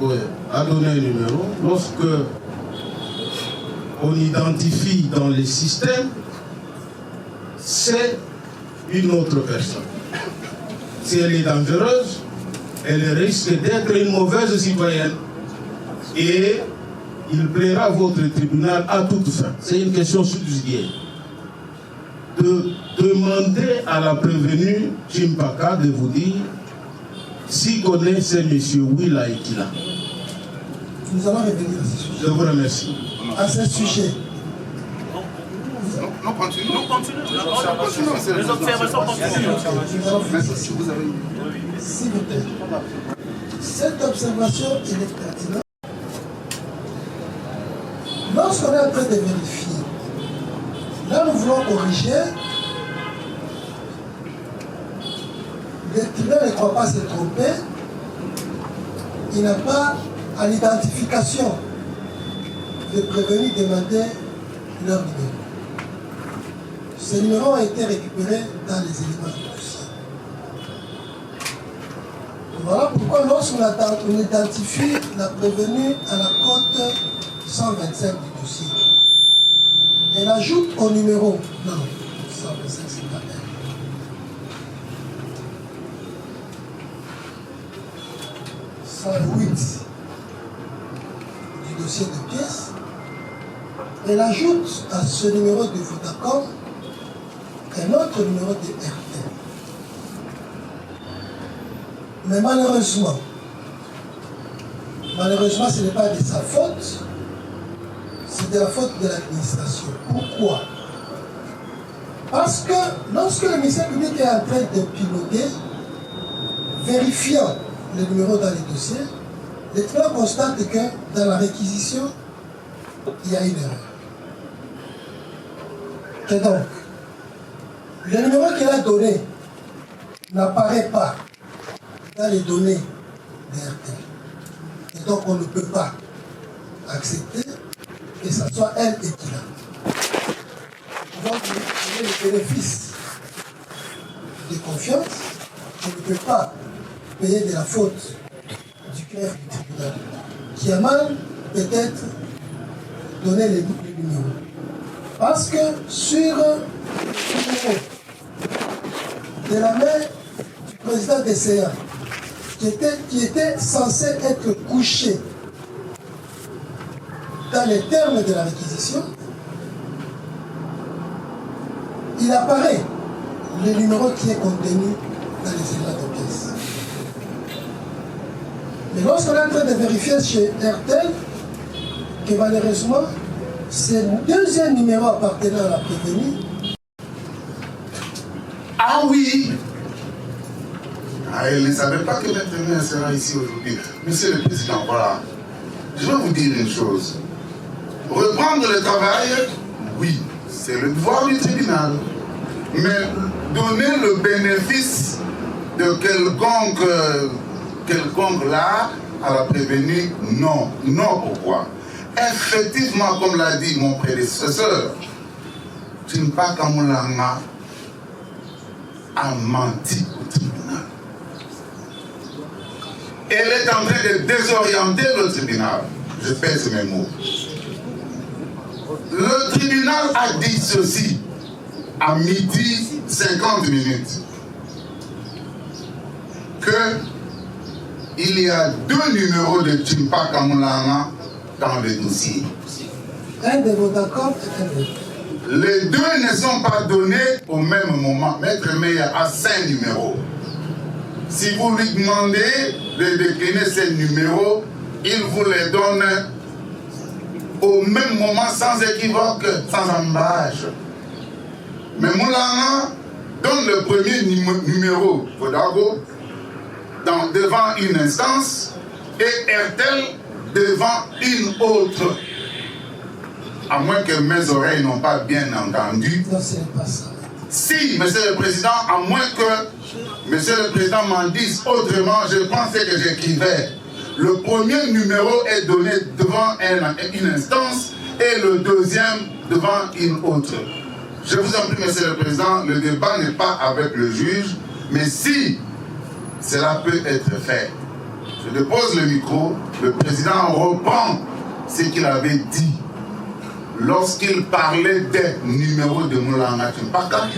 Oui, à donner un numéro. Lorsque on identifie dans les systèmes, c'est une autre personne. Si elle est dangereuse, elle risque d'être une mauvaise citoyenne. Et il plaira à votre tribunal à toute fin. C'est une question subsidiaire. De demander à la prévenue Chimpaka de vous dire s'il connaît ces messieurs Willa et Kila. Nous allons revenir à ce sujet. Je vous remercie. À ce sujet. Non, continuez. Les observations continuent. S'il vous plaît. Cette observation, il est pertinente. Lorsqu'on est en train de vérifier, là nous voulons corriger, le tribunal ne croit pas se tromper, il n'a pas à l'identification de prévenus demander leur numéro. Ces numéros ont été récupérés dans les éléments du dossier. Voilà pourquoi lorsqu'on identifie la prévenue à la cote 125 du dossier, elle ajoute au numéro, non, 125 c'est pas elle. Du dossier de pièces, elle ajoute à ce numéro de Vodacom un autre numéro de RT. Mais malheureusement, ce n'est pas de sa faute, c'est de la faute de l'administration. Pourquoi? Parce que lorsque le ministère public est en train de piloter, vérifiant les numéros dans les dossiers, le tribunal constate que dans la réquisition, il y a une erreur. Et donc, le numéro qu'il a donné n'apparaît pas dans les données de RTL. Et donc, on ne peut pas accepter que ce soit elle et qui l'a. Nous pouvons donner le bénéfice de confiance. On ne peut pas payer de la faute du clerc du tribunal qui a mal peut-être donné les numéros. Parce que sur le numéro de la main du président des CA, qui était censé être couché dans les termes de la réquisition, il apparaît le numéro qui est contenu dans les éléments de pièces. Mais lorsqu'on est en train de vérifier chez RTL, que malheureusement, c'est le deuxième numéro appartenant à la prévenue. Ah oui! Elle ne savait pas que maintenant sera ici aujourd'hui. Monsieur le Président, voilà. Je vais vous dire une chose. Reprendre le travail, oui, c'est le devoir du tribunal. Mais donner le bénéfice de quelconque là à la prévenue, non. Non, pourquoi? Effectivement, comme l'a dit mon prédécesseur, Tchimpaka Moulanga a menti au tribunal. Elle est en train de désorienter le tribunal. Je pèse mes mots. Le tribunal a dit ceci à midi 50 minutes. Il y a 2 numéros de Tchimpaka Moulanga dans le dossier. Un de vos accords est un autre. Les 2 ne sont pas donnés au même moment. Maître Meyer a 5 numéros. Si vous lui demandez de décliner ces numéros, il vous les donne au même moment, sans équivoque, sans embâche. Mais Moulanga donne le premier numéro, Vodago, devant une instance, et RTL devant une autre. À moins que mes oreilles n'ont pas bien entendu. Non, ce n'est pas ça. Si, Monsieur le Président, à moins que Monsieur le Président m'en dise autrement, je pensais que j'écrivais. Le premier numéro est donné devant une instance et le deuxième devant une autre. Je vous en prie, Monsieur le Président, le débat n'est pas avec le juge, mais si cela peut être fait, je dépose le micro, le Président reprend ce qu'il avait dit lorsqu'il parlait des numéros de Moulanga Tchimpaka.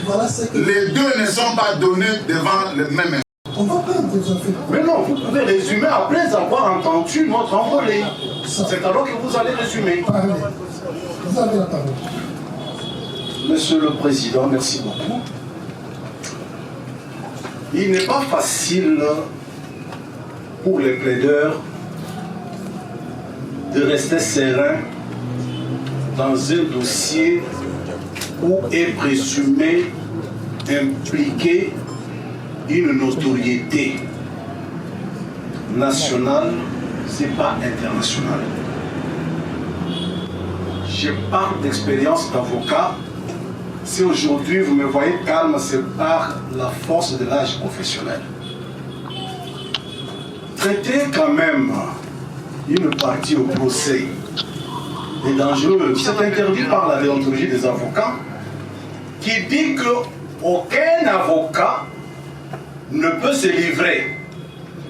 Les 2 ne sont pas donnés devant le même. On va pas vous en faire. Mais non, vous pouvez résumer après avoir entendu notre envolée. C'est alors que vous allez résumer. Parlez. Vous avez la parole. Monsieur le Président, merci beaucoup. Il n'est pas facile pour les plaideurs de rester serein dans un dossier où est présumé impliqué une notoriété nationale, c'est pas international. Je parle d'expérience d'avocat. Si aujourd'hui vous me voyez calme, c'est par la force de l'âge professionnel. Traiter quand même une partie au procès est dangereux. C'est interdit par la déontologie des avocats qui dit qu'aucun avocat ne peut se livrer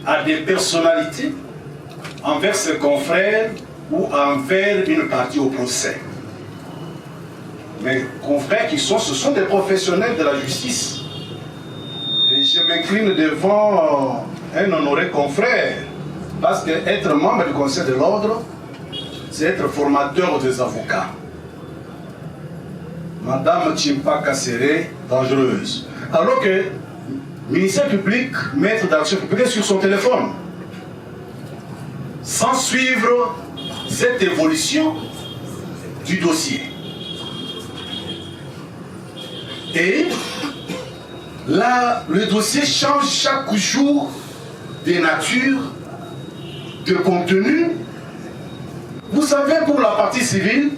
à des personnalités envers ses confrères ou envers une partie au procès. Mes confrères ce sont des professionnels de la justice. Et je m'incline devant un honoré confrère, parce qu'être membre du Conseil de l'Ordre, c'est être formateur des avocats. Madame Tchimpaka serait dangereuse. Alors que le ministère public, maître d'action publique, est sur son téléphone. Sans suivre cette évolution du dossier. Et là, le dossier change chaque jour de nature, de contenu. Vous savez, pour la partie civile,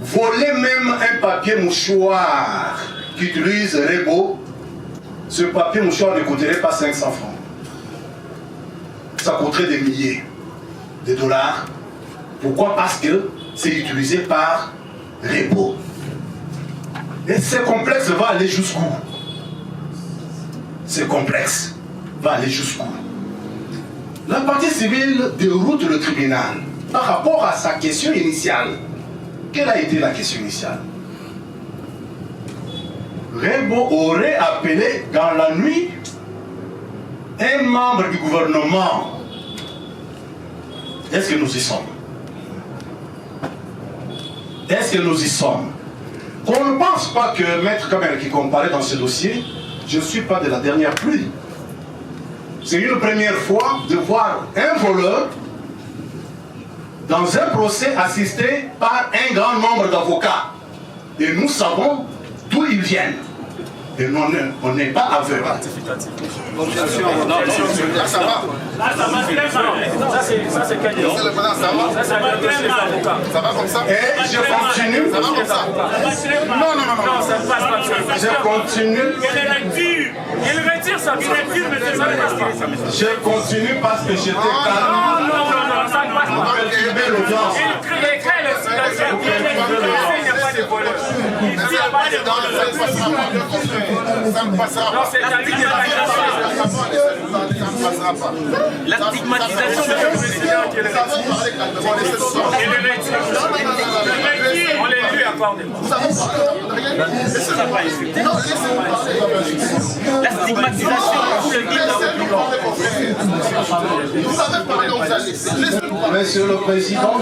voler même un papier mouchoir qu'utilise Rebo, ce papier mouchoir ne coûterait pas 500 francs. Ça coûterait des milliers de dollars. Pourquoi? Parce que c'est utilisé par Rebo. Et ce complexe va aller jusqu'où? Ce complexe va aller jusqu'où? La partie civile déroute le tribunal par rapport à sa question initiale. Quelle a été la question initiale? Rebo aurait appelé dans la nuit un membre du gouvernement. Est-ce que nous y sommes? Est-ce que nous y sommes? Qu'on ne pense pas que Maître Kamel qui comparait dans ce dossier, je ne suis pas de la dernière pluie. C'est une première fois de voir un voleur dans un procès assisté par un grand nombre d'avocats. Et nous savons d'où ils viennent. Et on n'est pas aveugle. Là, ça va. Là, ça va très mal. Ça, c'est quel nom? Ça va très mal. Ça va comme ça? Et je continue. Ça va comme ça? Non, ça ne passe pas comme ça. Je continue. Il retire ça. Il retire, mais ça ne passe pas. Je continue parce que j'étais calme. Non, ça ne passe pas. Il crée le silence. Il n'y a pas de voleur. Il n'y a pas de voleur. Ça ne passera pas. La stigmatisation de le président qui est le on les lui accorde. La stigmatisation, vous le dites dans le Monsieur le Président,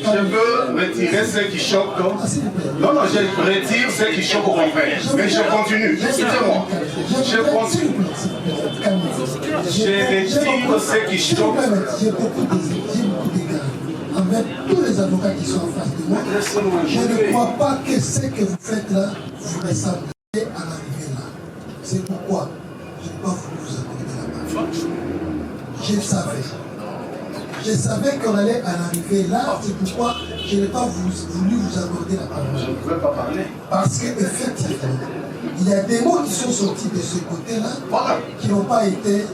je peux retirer ce qui choque. Non, je retire ce qui choque au confrère. Mais je continue. Excusez-moi. Je continue. Je retire ce qui choque. J'ai beaucoup d'égards avec tous les avocats qui sont en face de moi. Je ne crois pas que ce que vous faites là vous ressemble à l'arrivée là. C'est pourquoi je n'ai pas voulu vous accorder la parole. Je savais qu'on allait en arriver là, c'est pourquoi je n'ai pas voulu vous accorder la parole. Je ne pouvais pas parler. Parce qu'effectivement, il y a des mots qui sont sortis de ce côté-là qui n'ont pas été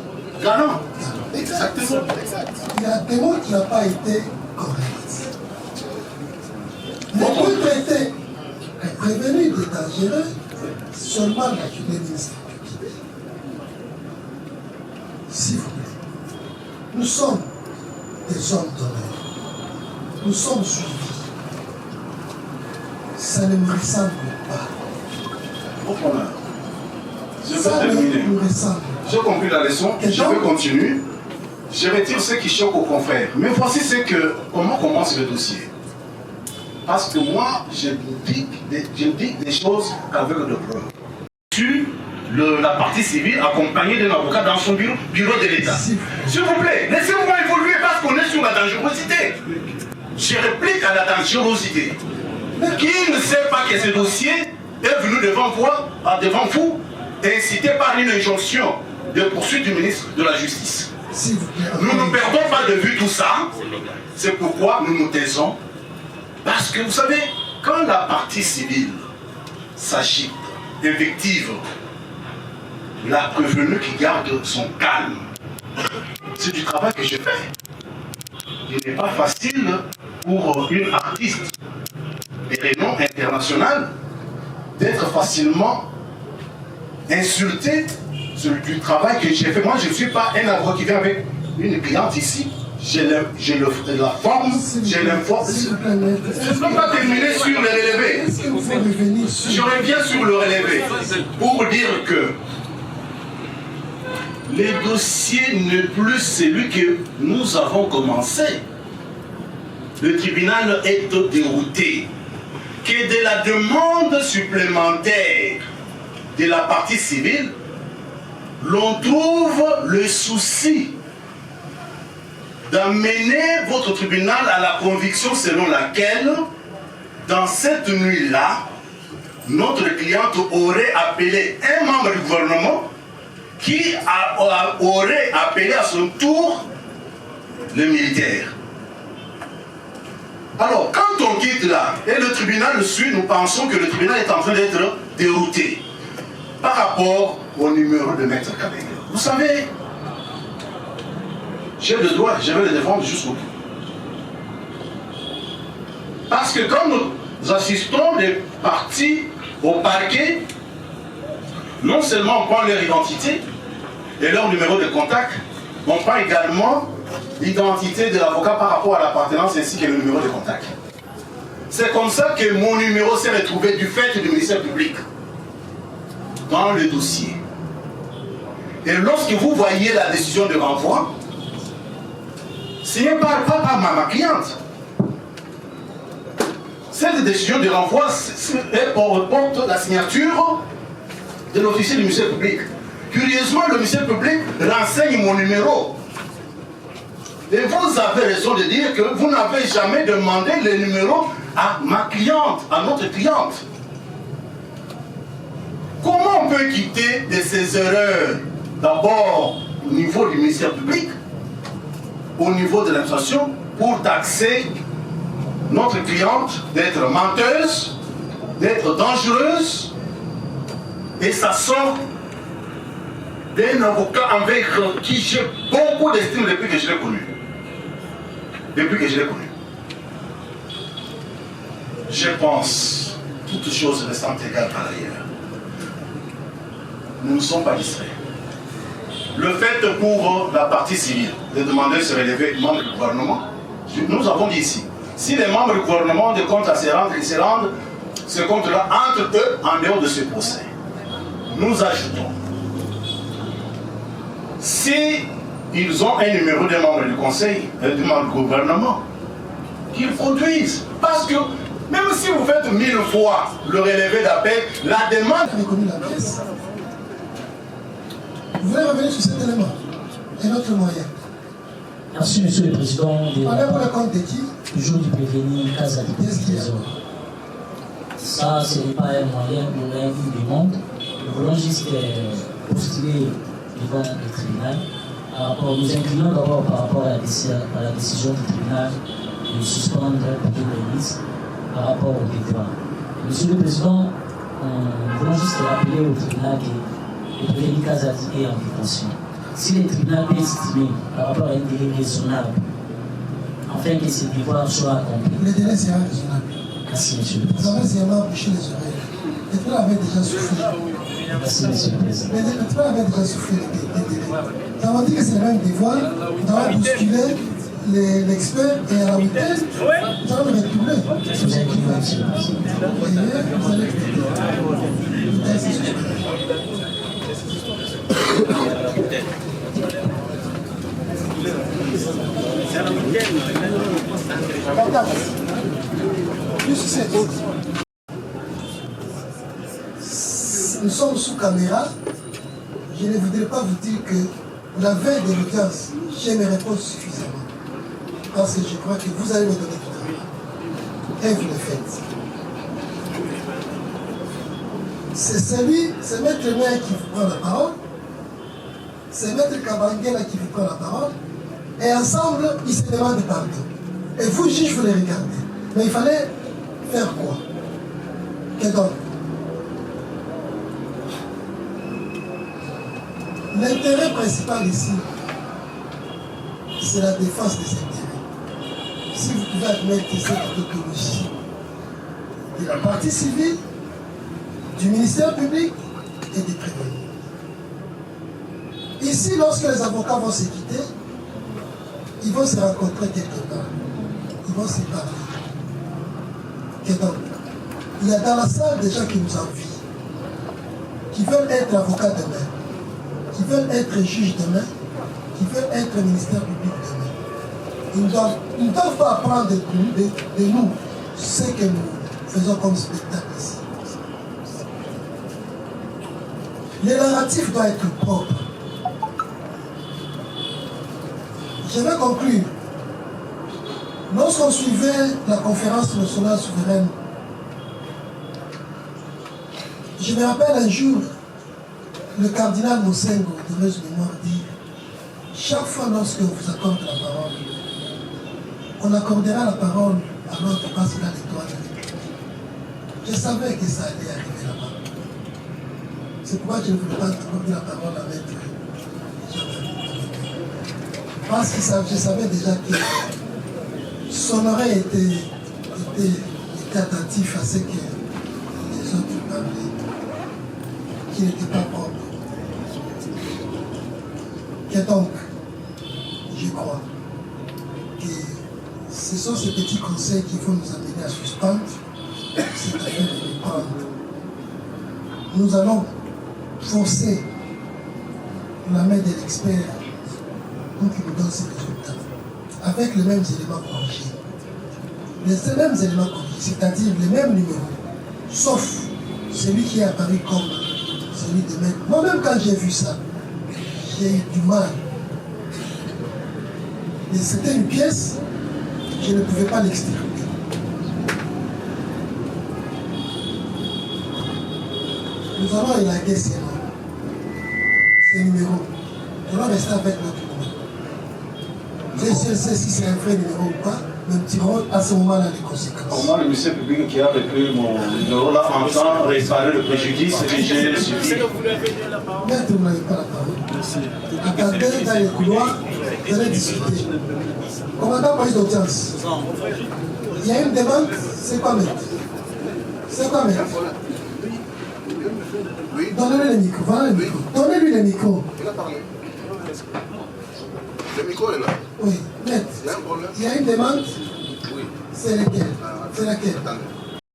gagnants. Exactement. Il y a des mots qui n'ont pas été corrects. Les mots traités est prévenu de dangereux seulement la journée ministre. S'il vous plaît, nous sommes des hommes d'honneur. Nous sommes suivis. Ça ne me ressemble pas. Je vais terminer. J'ai compris la leçon, je vais continuer. Je retire ce qui choque aux confrères. Mais voici comment commence le dossier. Parce que moi, je dis des choses avec de preuves. Sur la partie civile accompagnée d'un avocat dans son bureau de l'État. S'il vous plaît, laissez-moi évoluer parce qu'on est sur la dangerosité. Je réplique à la dangerosité. Qui ne sait pas que ce dossier est venu devant vous, incité par une injonction de poursuite du ministre de la Justice. Nous ne perdons pas de vue tout ça. C'est pourquoi nous nous taisons. Parce que vous savez, quand la partie civile s'agite, invective, la prévenue qui garde son calme, c'est du travail que je fais. Il n'est pas facile pour une artiste de renom international d'être facilement insultée sur du travail que j'ai fait. Moi, je ne suis pas un avocat qui vient avec une cliente ici. J'ai la forme, j'ai l'informe. Je ne peux pas terminer sur le relevé. Je reviens sur le relevé pour dire que le dossier n'est plus celui que nous avons commencé. Le tribunal est dérouté. Que de la demande supplémentaire de la partie civile, l'on trouve le souci d'amener votre tribunal à la conviction selon laquelle, dans cette nuit-là, notre cliente aurait appelé un membre du gouvernement qui aurait appelé à son tour le militaire. Alors, quand on quitte là, et le tribunal le suit, nous pensons que le tribunal est en train d'être dérouté par rapport au numéro de Maître Kabenga. Vous savez, j'ai le droit, je vais le défendre jusqu'au bout. Parce que quand nous assistons les parties au parquet, non seulement on prend leur identité et leur numéro de contact, on prend également l'identité de l'avocat par rapport à l'appartenance ainsi que le numéro de contact. C'est comme ça que mon numéro s'est retrouvé du fait du ministère public dans le dossier. Et lorsque vous voyez la décision de renvoi, ce n'est pas par ma cliente. Cette décision de renvoi porte la signature de l'officier du ministère public. Curieusement, le ministère public renseigne mon numéro. Et vous avez raison de dire que vous n'avez jamais demandé le numéro à ma cliente, à notre cliente. Comment on peut quitter de ces erreurs, d'abord au niveau du ministère public, au niveau de l'administration, pour taxer notre cliente d'être menteuse, d'être dangereuse, et ça sort d'un avocat avec qui j'ai beaucoup d'estime depuis que je l'ai connu. Depuis que je l'ai connu. Je pense, toutes choses restant égales par ailleurs, nous ne sommes pas distraits. Le fait pour la partie civile de demander de se relever membre du gouvernement, nous avons dit ici, si les membres du gouvernement ont des comptes à se rendre, ils se rendent ce compte-là entre eux en dehors de ce procès. Nous ajoutons, si ils ont un numéro de membre du conseil, du membre du gouvernement, qu'ils produisent. Parce que même si vous faites 1000 fois le relevé d'appel, la demande... Vous voulez revenir sur cet élément et notre moyen. Merci, Monsieur le Président. Parlez pour le compte de qui? Toujours du prévenu Casa du Trésor. Ça, ce n'est pas un moyen pour une demande. Nous voulons juste postuler devant le tribunal. Nous inclinons d'abord par rapport à la décision du tribunal de suspendre pour le ministre par rapport au débat. Monsieur le Président, nous voulons juste rappeler au tribunal que le prévenu Kazadi est en détention. Si le tribunal peut estimer par rapport à un délai raisonnable, afin que ces devoirs soient accomplis. Le délai sera raisonnable. Merci, Monsieur le Président. Vous avez seulement bouché les oreilles. Le tribunal avait déjà soufflé. Merci, Monsieur le Président. Le tribunal avait déjà soufflé les délais. Nous avons dit que c'est le même devoir. Nous avons bousculé l'expert et à la week-end, nous allons le retrouver. Vous êtes qui, Monsieur le Président? Vous allez nous sommes sous caméra. Je ne voudrais pas vous dire que la veille de l'audience, j'ai mes réponses suffisamment. Parce que je crois que vous allez me donner du travail. Et vous le faites. C'est Maître Maire qui vous prend la parole. C'est Maître Kabangela qui vous prend la parole. Et ensemble, ils se demandent pardon. Et vous, juges, vous les regardez. Mais il fallait faire quoi? Que donc? L'intérêt principal ici, c'est la défense des intérêts. Si vous pouvez admettre cette tautologie de la partie civile, du ministère public et des prévenus. Ici, lorsque les avocats vont se quitter, ils vont se rencontrer quelque part. Ils vont se parler. Et donc, il y a dans la salle des gens qui nous envient, qui veulent être avocats demain, qui veulent être juges demain, qui veulent être ministère public demain. Ils ne doivent pas apprendre de nous ce que nous faisons comme spectacle ici. Le narratif doit être propre. Je vais conclure. Lorsqu'on suivait la conférence nationale souveraine Je me rappelle un jour, le cardinal Mosengo, de heureuse mémoire, dit chaque fois lorsque vous accorde la parole, on accordera la parole à l'autre parce qu'il a l'étoile de l'Église. Je savais que ça allait arriver là-bas. C'est pourquoi je ne voulais pas accorder la parole à Maître. Parce que je savais déjà que son oreille était attentif à ce que les autres parlaient, qui n'était pas propre. Et donc, je crois que ce sont ces petits conseils qui vont nous amener à suspendre cette affaire de prendre. Nous allons forcer la main de l'expert pour qu'il nous donne ces résultats, avec les mêmes éléments corrigés. Les mêmes éléments corrigés, c'est-à-dire les mêmes numéros, sauf celui qui est apparu comme celui de maître. Moi-même, quand j'ai vu ça, j'ai eu du mal. Et c'était une pièce, je ne pouvais pas l'extirper. Nous allons élaguer ces numéros. Nous allons rester avec notre numéro. Je sais si c'est un vrai numéro ou pas, mais nous tirons à ce moment-là les conséquences. Comment le monsieur public qui a repris mon numéro là entend réparer le préjudice que j'ai subi? Maître, vous n'avez pas la parole. Attendez dans les couloirs, vous allez discuter. Commandant police d'audience, il y a une demande, c'est quoi maître? C'est quoi maître? Donnez-lui le micro, voilà le micro. Donnez-lui le micro. Il a parlé. Le micro est là. Oui, maître. Il y a une demande. Oui. C'est laquelle? C'est laquelle?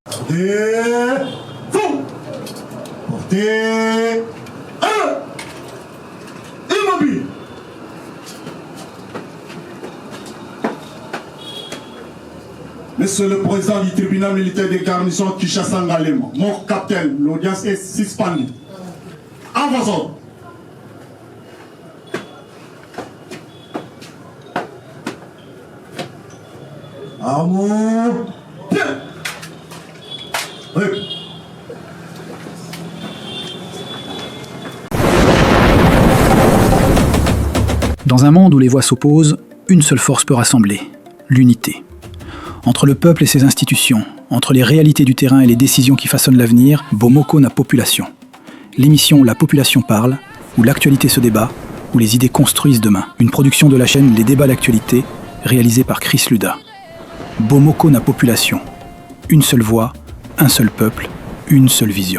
Portez. Fou. Portez. Immobile. Monsieur le président du tribunal militaire de garnison Kinshasa Ngalema, mon capitaine, l'audience est suspendue. En vos ordres. Amour. Bien. Oui. Dans un monde où les voix s'opposent, une seule force peut rassembler, l'unité. Entre le peuple et ses institutions, entre les réalités du terrain et les décisions qui façonnent l'avenir, Bomoko na population. L'émission où la population parle, où l'actualité se débat, où les idées construisent demain. Une production de la chaîne Les Débats d'actualité, réalisée par Chris Luda. Bomoko na population. Une seule voix, un seul peuple, une seule vision.